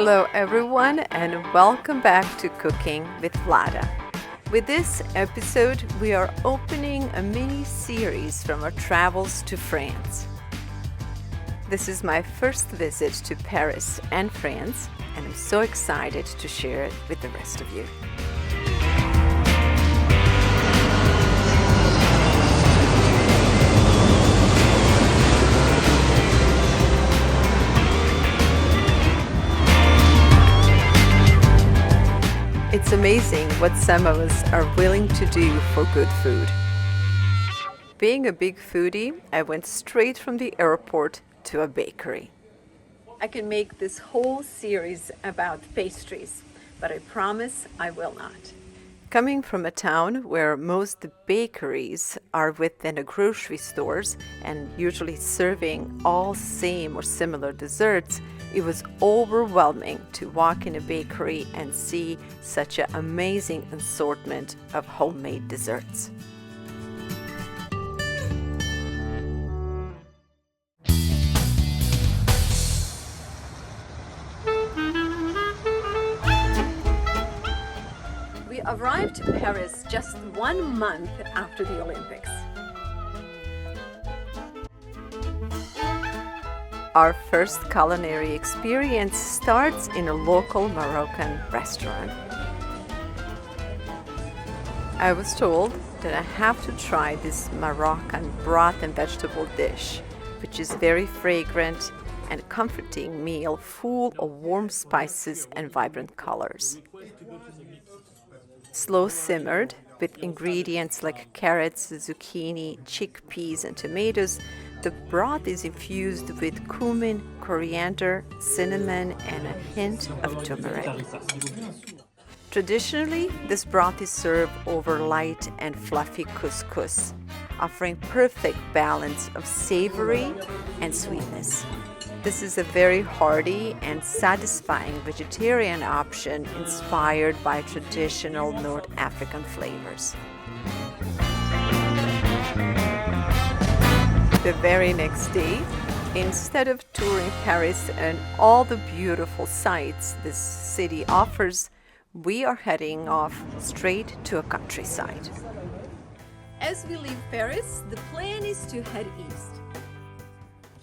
Hello everyone and welcome back to Cooking with Vlada. With this episode, we are opening a mini series from our travels to France. This is my first visit to Paris and France, and I'm so excited to share it with the rest of you. It's amazing what some of us are willing to do for good food. Being a big foodie, I went straight from the airport to a bakery. I can make this whole series about pastries, but I promise I will not. Coming from a town where most bakeries are within a grocery stores and usually serving all same or similar desserts, it was overwhelming to walk in a bakery and see such an amazing assortment of homemade desserts. We arrived to Paris just 1 month after the Olympics. Our first culinary experience starts in a local Moroccan restaurant. I was told that I have to try this Moroccan broth and vegetable dish, which is very fragrant and comforting meal full of warm spices and vibrant colors. Slow simmered with ingredients like carrots, zucchini, chickpeas, and tomatoes, the broth is infused with cumin, coriander, cinnamon, and a hint of turmeric. Traditionally, this broth is served over light and fluffy couscous, offering perfect balance of savory and sweetness. This is a very hearty and satisfying vegetarian option inspired by traditional North African flavors. The very next day, instead of touring Paris and all the beautiful sights this city offers, we are heading off straight to a countryside. As we leave Paris, the plan is to head east.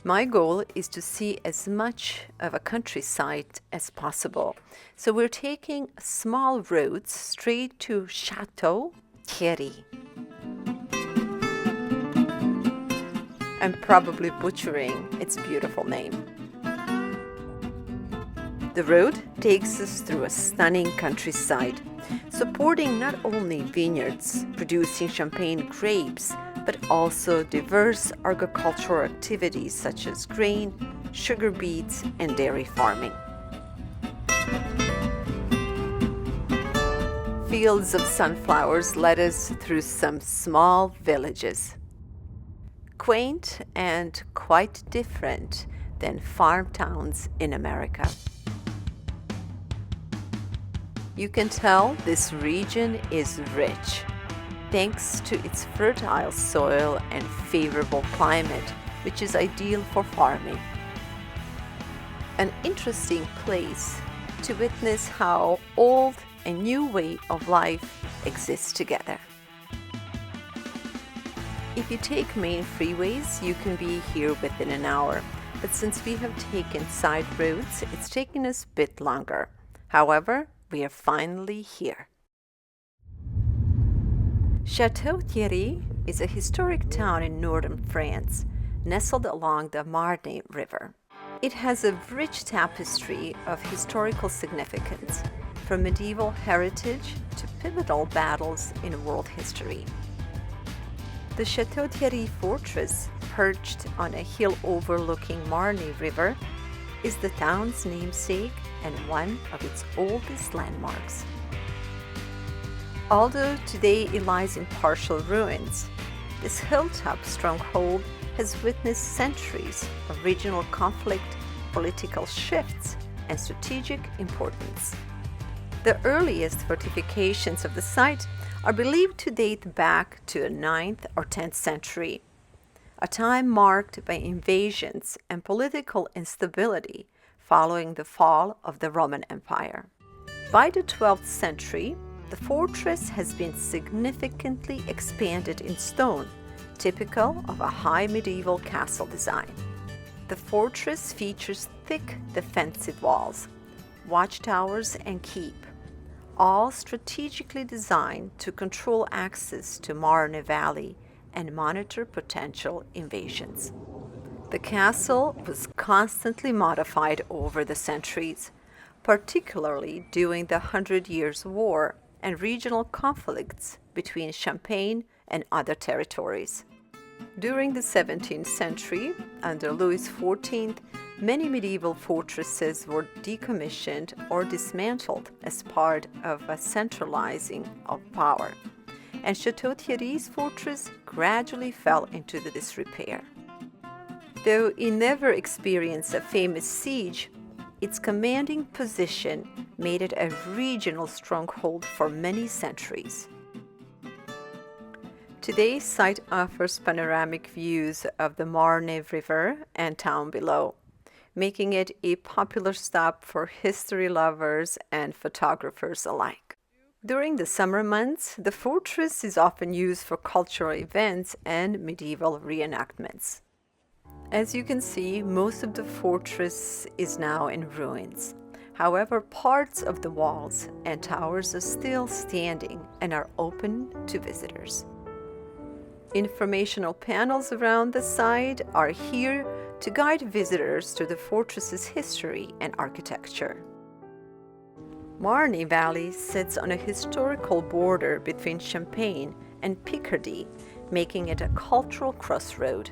My goal is to see as much of a countryside as possible, so we're taking small roads straight to Chateau-Thierry. I'm probably butchering its beautiful name. The road takes us through a stunning countryside, supporting not only vineyards producing champagne grapes, but also diverse agricultural activities such as grain, sugar beets, and dairy farming. Fields of sunflowers led us through some small villages. Quaint and quite different than farm towns in America. You can tell this region is rich, thanks to its fertile soil and favorable climate, which is ideal for farming. An interesting place to witness how old and new way of life exist together. If you take main freeways, you can be here within an hour, but since we have taken side roads, it's taken us a bit longer. However, we are finally here. Chateau-Thierry is a historic town in northern France, nestled along the Marne River. It has a rich tapestry of historical significance, from medieval heritage to pivotal battles in world history. The Chateau-Thierry fortress, perched on a hill overlooking Marne River, is the town's namesake and one of its oldest landmarks. Although today it lies in partial ruins, this hilltop stronghold has witnessed centuries of regional conflict, political shifts, and strategic importance. The earliest fortifications of the site are believed to date back to the 9th or 10th century, a time marked by invasions and political instability following the fall of the Roman Empire. By the 12th century, the fortress has been significantly expanded in stone, typical of a high medieval castle design. The fortress features thick defensive walls, watchtowers, and keep, all strategically designed to control access to Marne Valley and monitor potential invasions. The castle was constantly modified over the centuries, particularly during the Hundred Years' War and regional conflicts between Champagne and other territories. During the 17th century, under Louis XIV, many medieval fortresses were decommissioned or dismantled as part of a centralizing of power, and Chateau-Thierry's fortress gradually fell into the disrepair. Though it never experienced a famous siege, its commanding position made it a regional stronghold for many centuries. Today's site offers panoramic views of the Marne River and town below, making it a popular stop for history lovers and photographers alike. During the summer months, the fortress is often used for cultural events and medieval reenactments. As you can see, most of the fortress is now in ruins. However, parts of the walls and towers are still standing and are open to visitors. Informational panels around the site are here to guide visitors to the fortress's history and architecture. Marne Valley sits on a historical border between Champagne and Picardy, making it a cultural crossroad.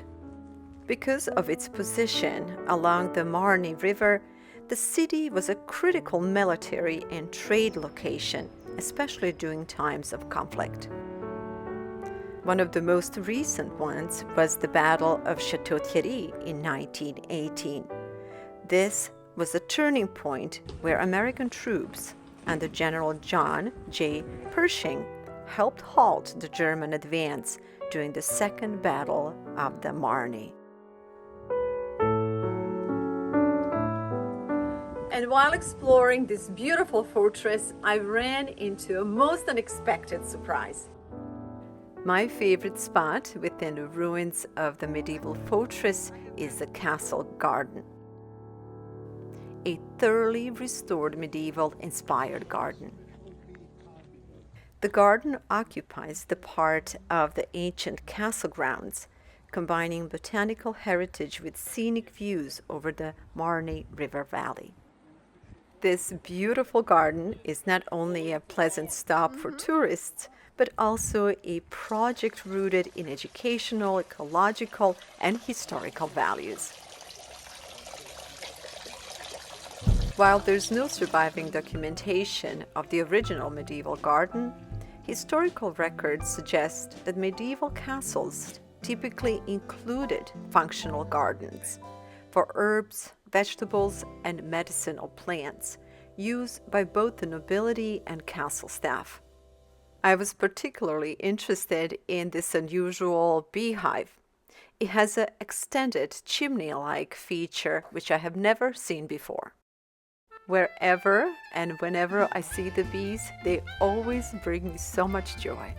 Because of its position along the Marne River, the city was a critical military and trade location, especially during times of conflict. One of the most recent ones was the Battle of Chateau-Thierry in 1918. This was a turning point where American troops under General John J. Pershing helped halt the German advance during the Second Battle of the Marne. And while exploring this beautiful fortress, I ran into a most unexpected surprise. My favorite spot within the ruins of the medieval fortress is the castle garden. A thoroughly restored medieval-inspired garden. The garden occupies the part of the ancient castle grounds, combining botanical heritage with scenic views over the Marne River Valley. This beautiful garden is not only a pleasant stop for tourists, but also a project rooted in educational, ecological, and historical values. While there's no surviving documentation of the original medieval garden, historical records suggest that medieval castles typically included functional gardens for herbs, vegetables, and medicinal plants used by both the nobility and castle staff. I was particularly interested in this unusual beehive. It has an extended chimney-like feature which I have never seen before. Wherever and whenever I see the bees, they always bring me so much joy.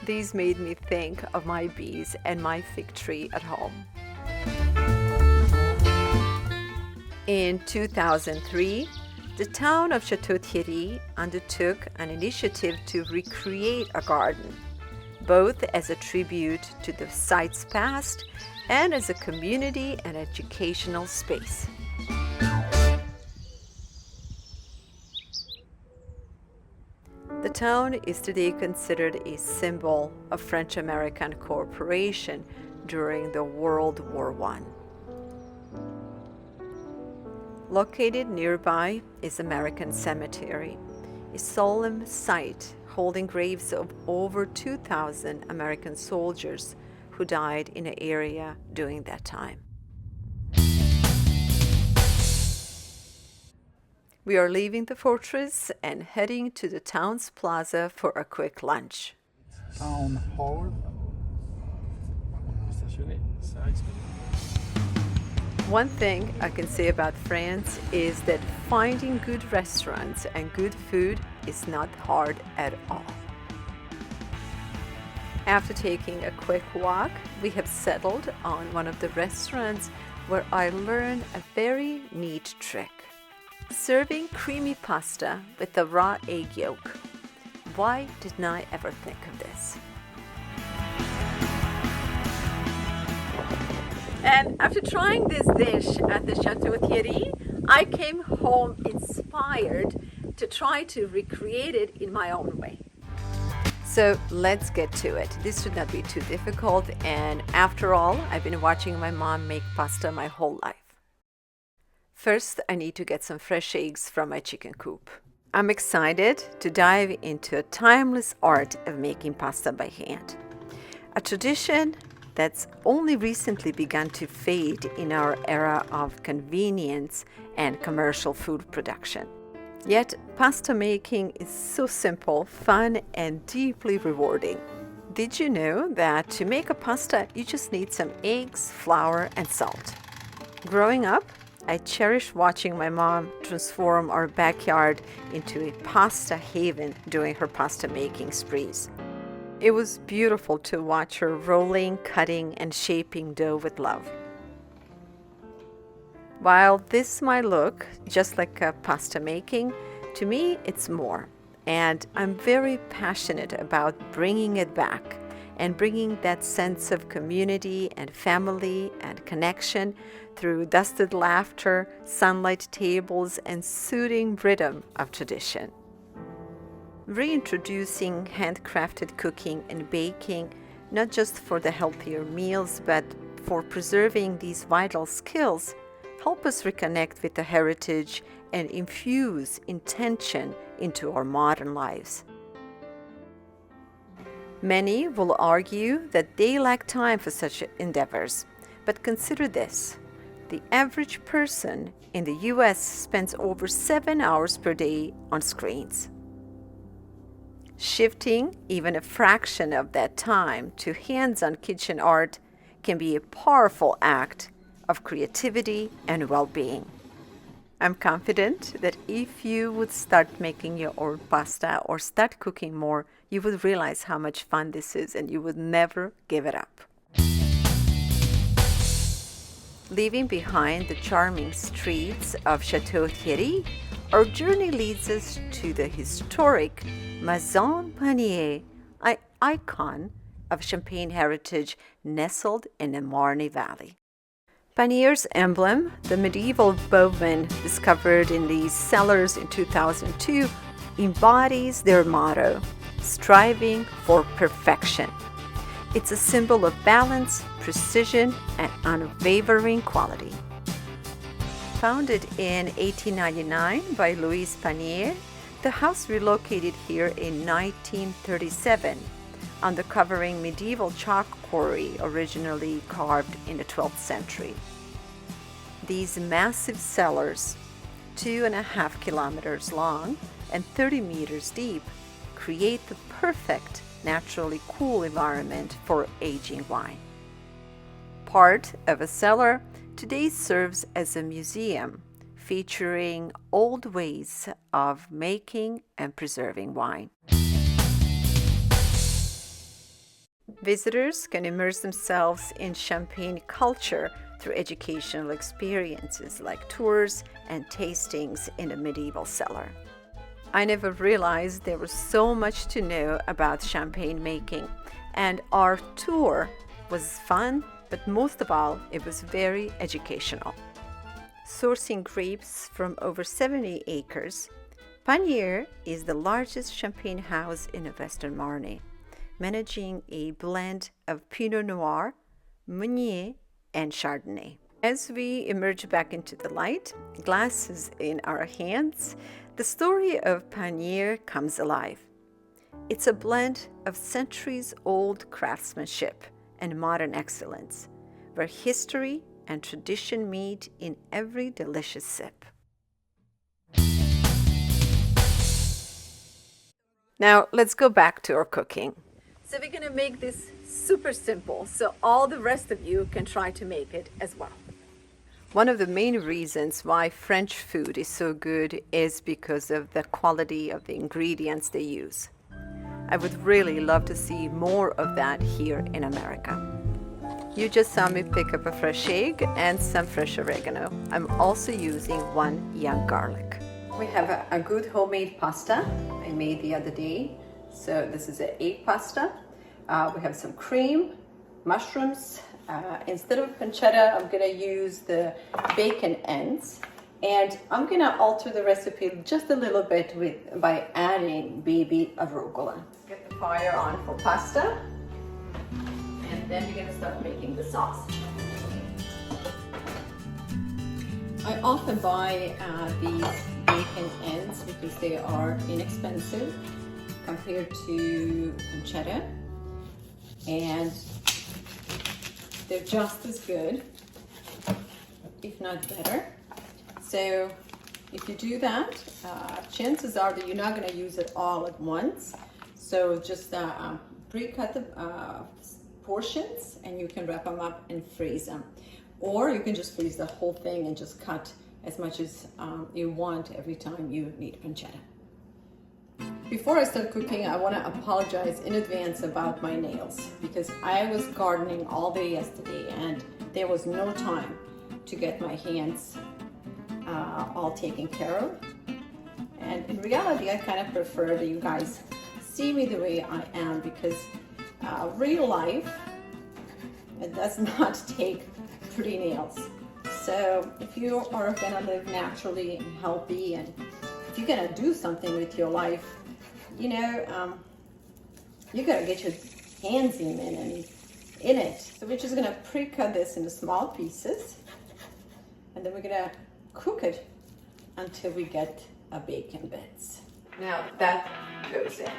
These made me think of my bees and my fig tree at home. In 2003, the town of Chateau-Thierry undertook an initiative to recreate a garden, both as a tribute to the site's past and as a community and educational space. The town is today considered a symbol of French-American cooperation during the World War I. Located nearby is American Cemetery, a solemn site holding graves of over 2,000 American soldiers who died in the area during that time. We are leaving the fortress and heading to the town's plaza for a quick lunch. Town Hall. One thing I can say about France is that finding good restaurants and good food is not hard at all. After taking a quick walk, we have settled on one of the restaurants where I learned a very neat trick. Serving creamy pasta with a raw egg yolk. Why didn't I ever think of this? And after trying this dish at the Chateau-Thierry, I came home inspired to try to recreate it in my own way. So let's get to it. This should not be too difficult, and after all, I've been watching my mom make pasta my whole life. First, I need to get some fresh eggs from my chicken coop. I'm excited to dive into a timeless art of making pasta by hand. A tradition that's only recently begun to fade in our era of convenience and commercial food production. Yet, pasta making is so simple, fun, and deeply rewarding. Did you know that to make a pasta, you just need some eggs, flour, and salt? Growing up, I cherished watching my mom transform our backyard into a pasta haven during her pasta making sprees. It was beautiful to watch her rolling, cutting, and shaping dough with love. While this might look just like a pasta making, to me it's more. And I'm very passionate about bringing it back and bringing that sense of community and family and connection through dusted laughter, sunlight tables, and soothing rhythm of tradition. Reintroducing handcrafted cooking and baking, not just for the healthier meals, but for preserving these vital skills, help us reconnect with the heritage and infuse intention into our modern lives. Many will argue that they lack time for such endeavors, but consider this. The average person in the US spends over 7 hours per day on screens. Shifting even a fraction of that time to hands-on kitchen art can be a powerful act of creativity and well-being. I'm confident that if you would start making your own pasta or start cooking more, you would realize how much fun this is and you would never give it up. Leaving behind the charming streets of Chateau-Thierry, our journey leads us to the historic Maison Panier, an icon of Champagne heritage nestled in the Marne Valley. Panier's emblem, the medieval bowman discovered in these cellars in 2002, embodies their motto, striving for perfection. It's a symbol of balance, precision, and unwavering quality. Founded in 1899 by Louis Panier, the house relocated here in 1937, uncovering medieval chalk quarry originally carved in the 12th century. These massive cellars, 2.5 kilometers long and 30 meters deep, create the perfect naturally cool environment for aging wine. Part of a cellar today serves as a museum featuring old ways of making and preserving wine. Visitors can immerse themselves in Champagne culture through educational experiences like tours and tastings in a medieval cellar. I never realized there was so much to know about champagne making, and our tour was fun, but most of all, it was very educational. Sourcing grapes from over 70 acres, Panier is the largest champagne house in the Western Marne, managing a blend of Pinot Noir, Meunier, and Chardonnay. As we emerge back into the light, glasses in our hands, the story of Panier comes alive. It's a blend of centuries-old craftsmanship and modern excellence, where history and tradition meet in every delicious sip. Now, let's go back to our cooking. So we're gonna make this super simple, so all the rest of you can try to make it as well. One of the main reasons why French food is so good is because of the quality of the ingredients they use. I would really love to see more of that here in America. You just saw me pick up a fresh egg and some fresh oregano. I'm also using one young garlic. We have a good homemade pasta I made the other day. So this is an egg pasta. We have some cream, mushrooms. Instead of pancetta, I'm gonna use the bacon ends. And I'm gonna alter the recipe just a little bit by adding baby arugula. Get the fire on for pasta. And then we're gonna start making the sauce. I often buy these bacon ends because they are inexpensive compared to pancetta, and they're just as good, if not better. So if you do that, chances are that you're not going to use it all at once. So just pre-cut the portions and you can wrap them up and freeze them. Or you can just freeze the whole thing and just cut as much as you want every time you need pancetta. Before I start cooking, I want to apologize in advance about my nails because I was gardening all day yesterday and there was no time to get my hands all taken care of. And in reality, I kind of prefer that you guys see me the way I am because real life, it does not take pretty nails. So if you are gonna live naturally and healthy, and if you're gonna do something with your life, you know, you gotta get your hands in it. So we're just gonna pre-cut this into small pieces, and then we're gonna cook it until we get a bacon bits. Now that goes in.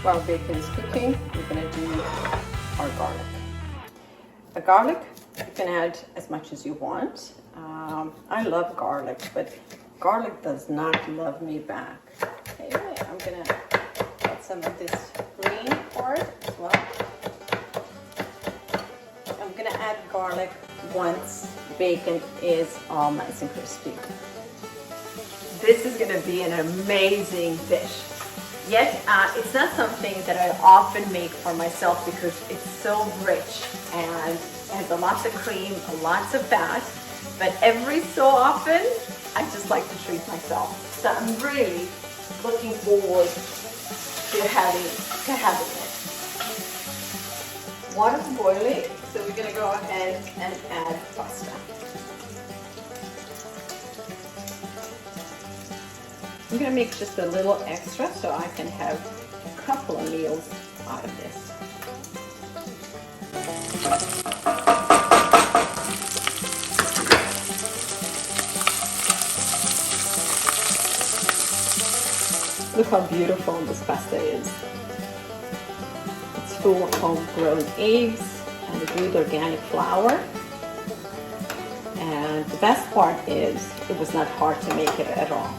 While bacon is cooking, we're gonna do our garlic. The garlic, you can add as much as you want. I love garlic, but garlic does not love me back. Okay, I'm gonna add some of this green part as well. I'm gonna add garlic once bacon is all nice and crispy. This is gonna be an amazing dish. Yet, it's not something that I often make for myself because it's so rich and it has lots of cream, lots of fat, but every so often, I just like to treat myself. So I'm really looking forward to having it. Water's boiling, so we're gonna go ahead and add pasta. I'm gonna make just a little extra so I can have a couple of meals out of this. Look how beautiful this pasta is. It's full of homegrown eggs and a good organic flour. And the best part is it was not hard to make it at all.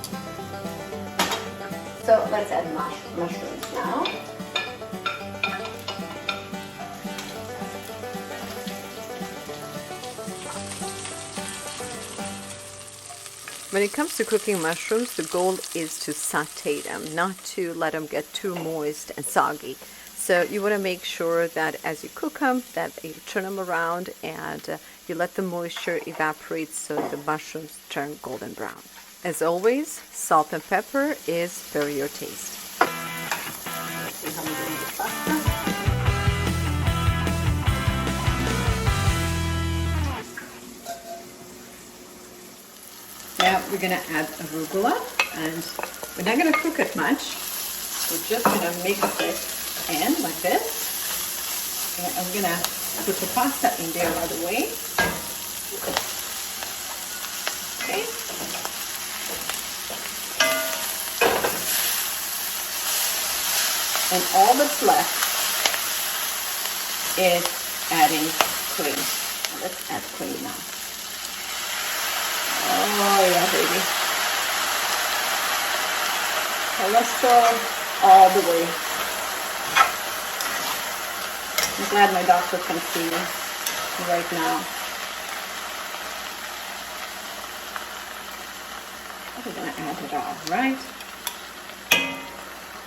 So let's add mushrooms now. When it comes to cooking mushrooms, the goal is to saute them, not to let them get too moist and soggy. So you want to make sure that as you cook them, that you turn them around and you let the moisture evaporate so the mushrooms turn golden brown. As always, salt and pepper is for your taste. Let's see how I'm doing the pasta. Now we're going to add arugula, and we're not going to cook it much. We're just going to mix it in like this. And I'm going to put the pasta in there right away. Okay. And all that's left is adding cream. Let's add cream now. Oh yeah, baby. Cholesterol all the way. I'm glad my doctor can see me right now. we're gonna add it all, right?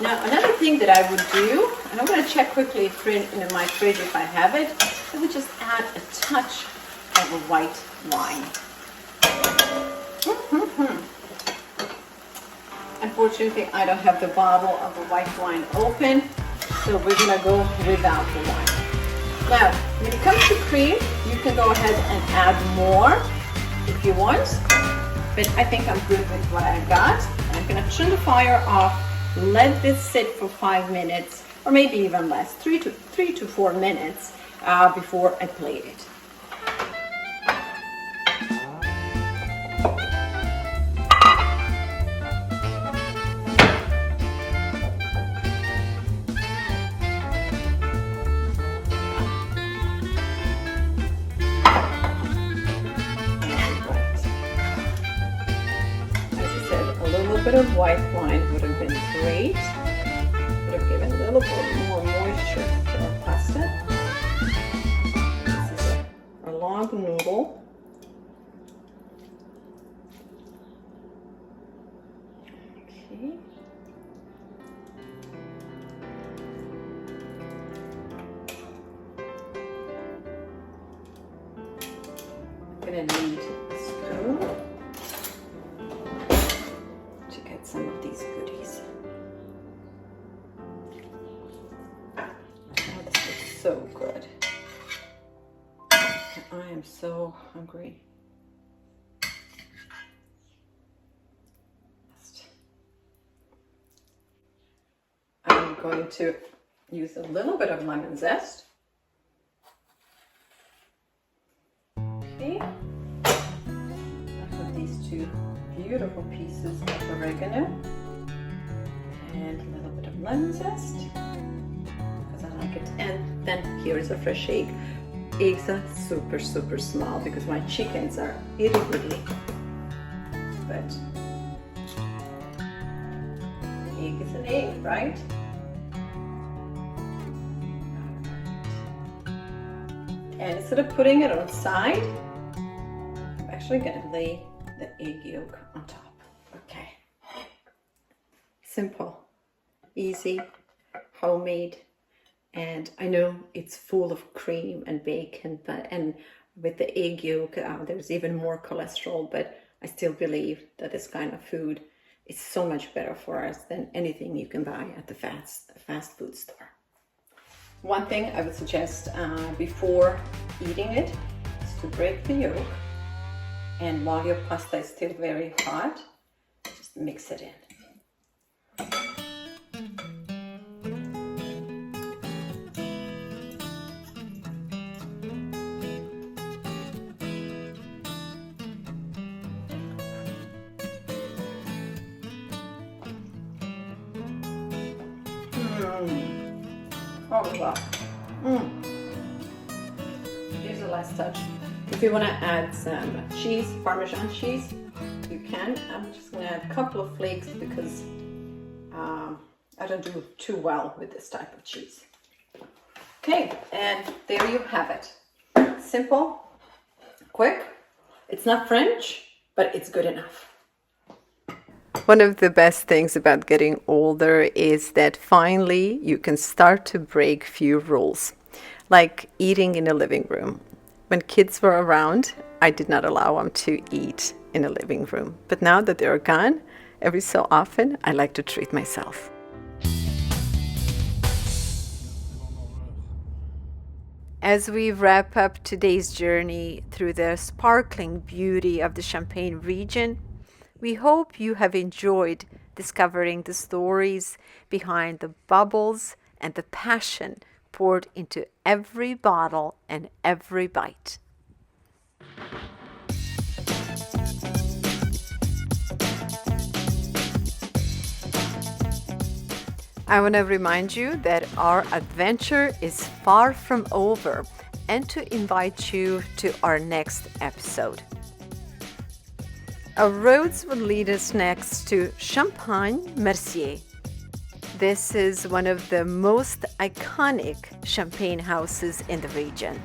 Now, another thing that I would do, and I'm gonna check quickly in my fridge if I have it, I would just add a touch of a white wine. Unfortunately, I don't have the bottle of the white wine open, so we're gonna go without the wine. Now, when it comes to cream, you can go ahead and add more if you want, but I think I'm good with what I got. I'm gonna turn the fire off, let this sit for 5 minutes, or maybe even less, 3 to 4 minutes before I plate it. A bit of white wine would have been great. Would have given a little bit more moisture to our pasta. This is a long noodle. Okay. I'm gonna need a spoon. Some of these goodies. Oh, this looks so good. I am so hungry. I'm going to use a little bit of lemon zest. Okay. I have these two beautiful pieces of oregano and a little bit of lemon zest because I like it. And then here is a fresh egg. Eggs are super small because my chickens are itty bitty, but egg is an egg, right? And instead of putting it on the side, I'm actually going to lay the egg yolk on top. Okay. Simple, easy, homemade, and I know it's full of cream and bacon, and with the egg yolk, there's even more cholesterol, but I still believe that this kind of food is so much better for us than anything you can buy at the fast food store. One thing I would suggest before eating it is to break the yolk. And while your pasta is still very hot, just mix it in. Oh wow. Here's the last touch. If you want to add some cheese, Parmesan cheese, you can. I'm just going to add a couple of flakes because I don't do too well with this type of cheese. Okay, and there you have it. Simple, quick. It's not French, but it's good enough. One of the best things about getting older is that finally you can start to break few rules, like eating in a living room. When kids were around, I did not allow them to eat in a living room. But now that they're gone, every so often, I like to treat myself. As we wrap up today's journey through the sparkling beauty of the Champagne region, we hope you have enjoyed discovering the stories behind the bubbles and the passion poured into every bottle and every bite. I want to remind you that our adventure is far from over and to invite you to our next episode. Our roads will lead us next to Champagne-Mercier. This is one of the most iconic champagne houses in the region.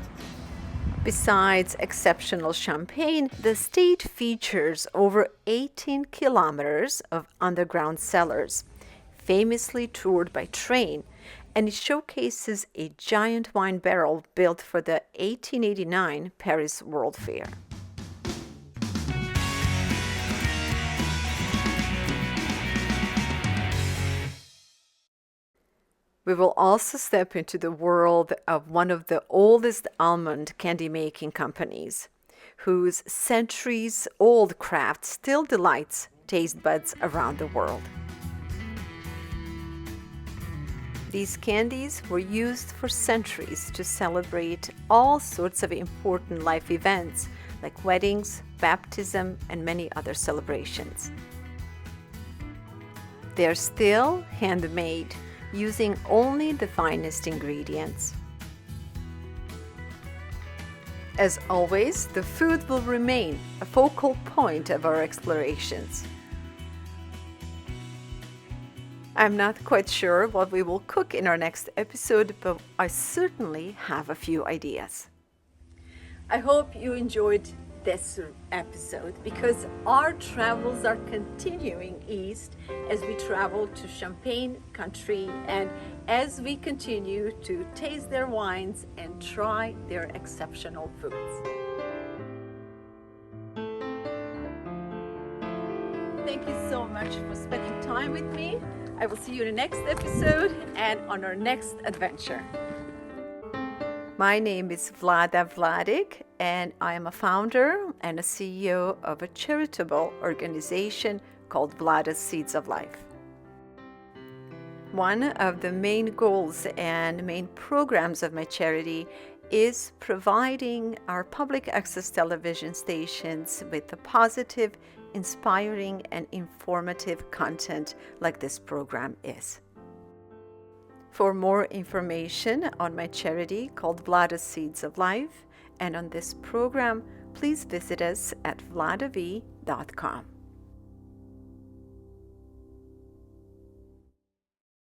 Besides exceptional champagne, the state features over 18 kilometers of underground cellars, famously toured by train, and it showcases a giant wine barrel built for the 1889 Paris World Fair. We will also step into the world of one of the oldest almond candy making companies, whose centuries-old craft still delights taste buds around the world. These candies were used for centuries to celebrate all sorts of important life events like weddings, baptism, and many other celebrations. They're still handmade, using only the finest ingredients. As always, the food will remain a focal point of our explorations. I'm not quite sure what we will cook in our next episode, but I certainly have a few ideas. I hope you enjoyed this episode because our travels are continuing east as we travel to Champagne country and as we continue to taste their wines and try their exceptional foods. Thank you so much for spending time with me. I will see you in the next episode and on our next adventure. My name is VLADA'S, and I am a founder and a CEO of a charitable organization called VLADA'S Seeds of Life. One of the main goals and main programs of my charity is providing our public access television stations with the positive, inspiring, and informative content like this program is. For more information on my charity called VLADA'S Seeds of Life and on this program, please visit us at VLADA'S.com.